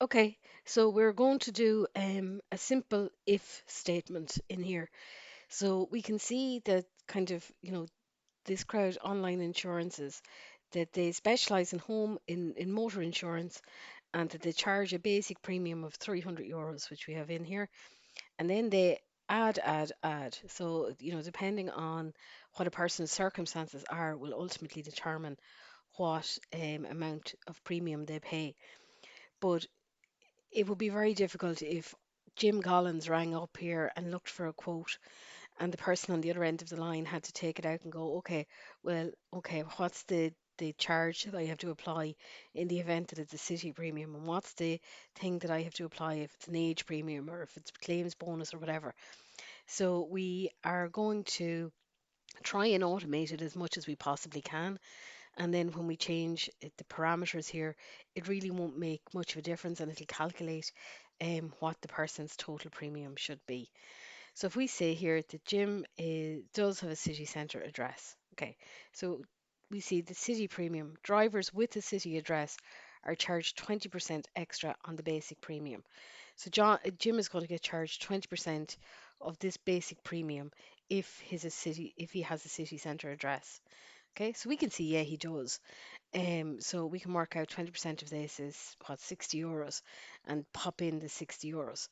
Okay, so we're going to do a simple if statement in here. So we can see that kind of, this crowd online insurances that they specialize in in motor insurance and that they charge a basic premium of 300 euros, which we have in here. And then they add. So, depending on what a person's circumstances are, will ultimately determine what amount of premium they pay. But it would be very difficult if Jim Collins rang up here and looked for a quote, and the person on the other end of the line had to take it out and go, okay, well, okay, what's the charge that I have to apply in the event that it's a city premium, and what's the thing that I have to apply if it's an age premium or if it's claims bonus or whatever. So we are going to try and automate it as much as we possibly can. And then when we change the parameters here, it really won't make much of a difference and it'll calculate what the person's total premium should be. So if we say here that does have a city centre address, okay, so we see the city premium. Drivers with a city address are charged 20% extra on the basic premium. So Jim is going to get charged 20% of this basic premium if he has a city centre address. Okay, so we can see, yeah, he does. So we can work out 20% of this is what, 60 euros, and pop in the 60 euros.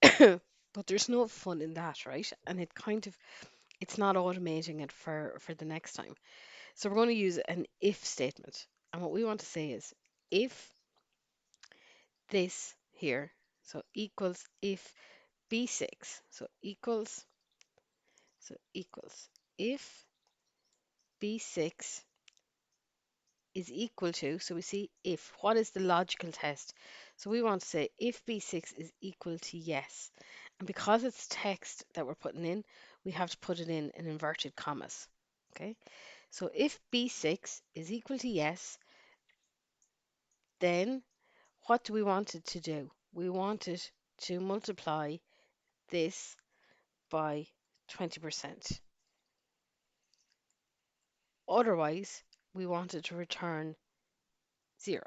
But there's no fun in that, right? And it's not automating it for the next time. So we're going to use an if statement. And what we want to say is if this here, so equals if B6, so equals if B6 is equal to, so we see if, what is the logical test? So we want to say if B6 is equal to yes. And because it's text that we're putting in, we have to put it in inverted commas. Okay, so if B6 is equal to yes, then what do we want it to do? We want it to multiply this by 20%. Otherwise, we want it to return 0.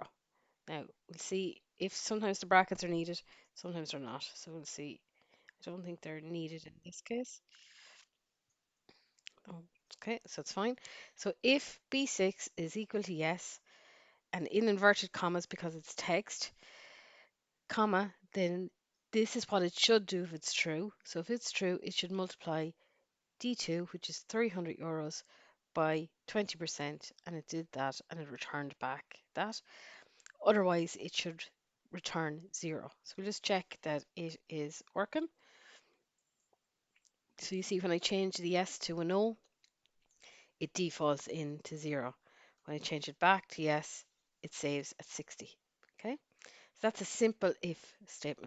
Now, we'll see if sometimes the brackets are needed, sometimes they're not. So we'll see. I don't think they're needed in this case. Oh, okay, so it's fine. So if B6 is equal to yes, and in inverted commas because it's text, comma, then this is what it should do if it's true. So if it's true, it should multiply D2, which is 300 euros, by 20%, and it did that, and it returned back that. Otherwise, it should return 0. So we'll just check that it is working. So you see when I change the yes to an O, it defaults into 0. When I change it back to yes, it saves at 60. Okay, so that's a simple if statement.